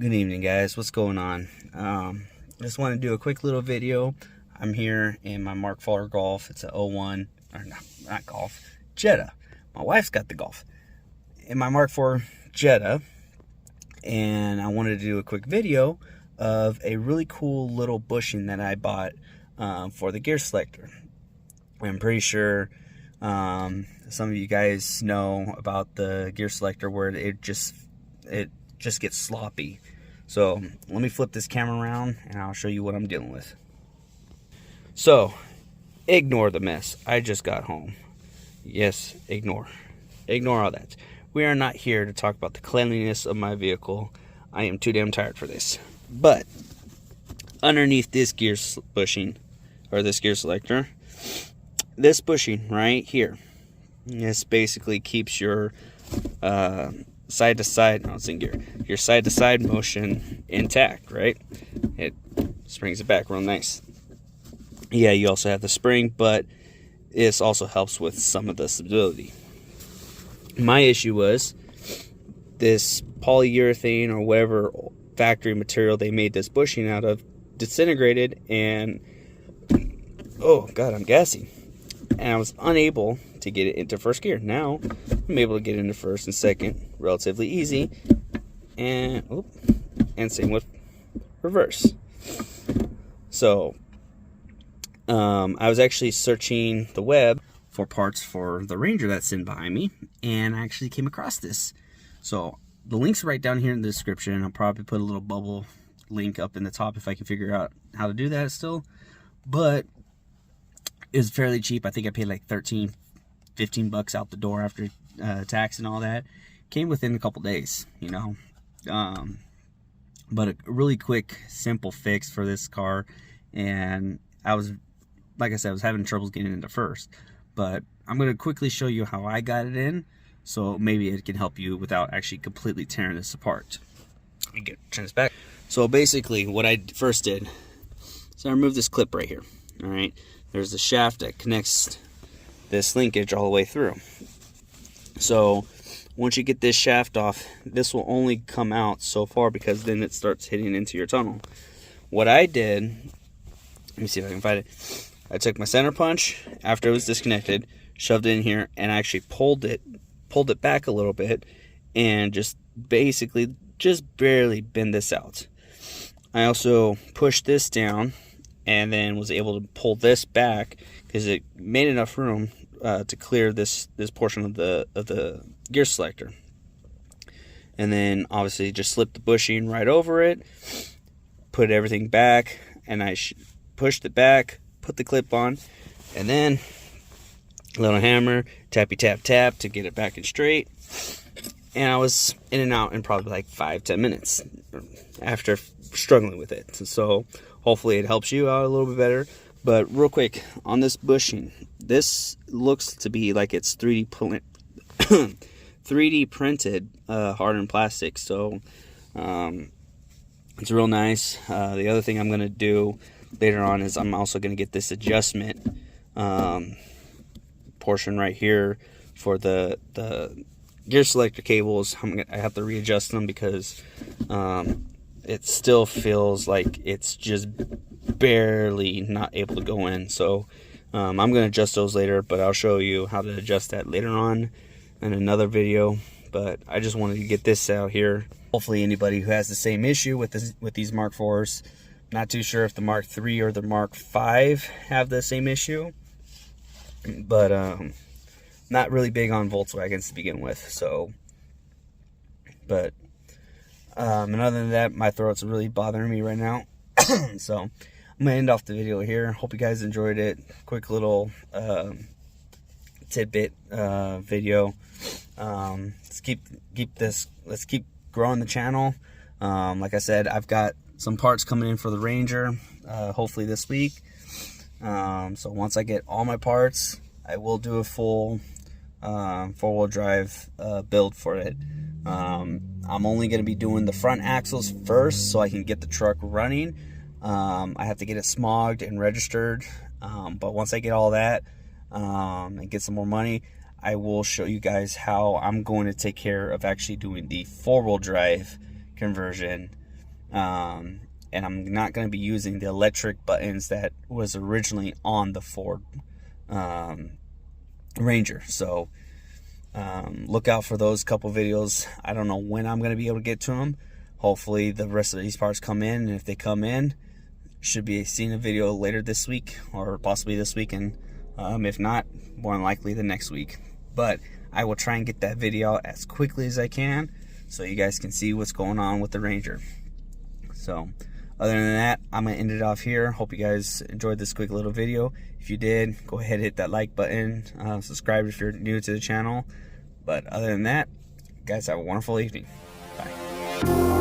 Good evening, guys. What's going on? Just want to do a quick little video. I'm here in my Mark IV Golf. It's a 01, or not Golf, Jetta. My wife's got the Golf. In my Mark IV Jetta, and I wanted to do a quick video of a really cool little bushing that I bought for the gear selector. I'm pretty sure some of you guys know about the gear selector where it just gets sloppy. So let me flip this camera around and I'll show you what I'm dealing with. So ignore the mess. I just got home. Yes, ignore all that. We are not here to talk about the cleanliness of my vehicle. I am too damn tired for this. But underneath this gear bushing, or this gear selector, this bushing right here, this basically keeps your side to side, no, it's in gear, your side to side motion intact, right? It springs it back real nice. Yeah, you also have the spring, but this also helps with some of the stability. My issue was this polyurethane or whatever factory material they made this bushing out of disintegrated, and oh god, I'm gassy, and I was unable to get it into first gear. Now I'm able to get into first and second relatively easy, and same with reverse. So I was actually searching the web for parts for the Ranger that's in behind me, and I actually came across this. So the link's right down here in the description. I'll probably put a little bubble link up in the top if I can figure out how to do that still. But it was fairly cheap. I think I paid like 15 bucks out the door after tax and all that. Came within a couple days, you know. But a really quick, simple fix for this car. And I was, like I said, I was having troubles getting into first. But I'm going to quickly show you how I got it in, so maybe it can help you without actually completely tearing this apart. Let me turn this back. So basically what I first did, so I removed this clip right here. All right, there's the shaft that connects this linkage all the way through. So once you get this shaft off, this will only come out so far because then it starts hitting into your tunnel. What I did, let me see if I can find it. I took my center punch after it was disconnected, shoved it in here, and I actually pulled it back a little bit, and just basically just barely bend this out. I also pushed this down and then was able to pull this back because it made enough room to clear this portion of the gear selector. And then obviously just slipped the bushing right over it, put everything back, and I pushed it back, put the clip on, and then a little hammer, tappy tap tap to get it back and straight. And I was in and out in probably like 5-10 minutes after struggling with it. So hopefully it helps you out a little bit better. But real quick on this bushing, this looks to be like it's 3D printed hardened plastic. So it's real nice. The other thing I'm going to do later on is I'm also going to get this adjustment portion right here for the gear selector cables. I have to readjust them because it still feels like it's just barely not able to go in. So I'm going to adjust those later, but I'll show you how to adjust that later on in another video. But I just wanted to get this out here. Hopefully anybody who has the same issue with these Mark IVs, not too sure if the Mark III or the Mark V have the same issue, but not really big on Volkswagens to begin with. So, but and other than that, my throat's really bothering me right now. So I'm gonna end off the video here. Hope you guys enjoyed it. Quick little tidbit video. Let's keep growing the channel. Like I said, I've got some parts coming in for the Ranger, hopefully this week. So once I get all my parts, I will do a full four-wheel drive build for it. I'm only going to be doing the front axles first so I can get the truck running. I have to get it smogged and registered, but once I get all that and get some more money, I will show you guys how I'm going to take care of actually doing the four-wheel drive conversion And I'm not going to be using the electric buttons that was originally on the Ford Ranger. So look out for those couple videos. I don't know when I'm going to be able to get to them. Hopefully the rest of these parts come in, and if they come in, should be seeing a video later this week or possibly this weekend. If not, more than likely the next week. But I will try and get that video out as quickly as I can so you guys can see what's going on with the Ranger. So other than that, I'm going to end it off here. Hope you guys enjoyed this quick little video. If you did, go ahead and hit that like button. Subscribe if you're new to the channel. But other than that, guys, have a wonderful evening. Bye.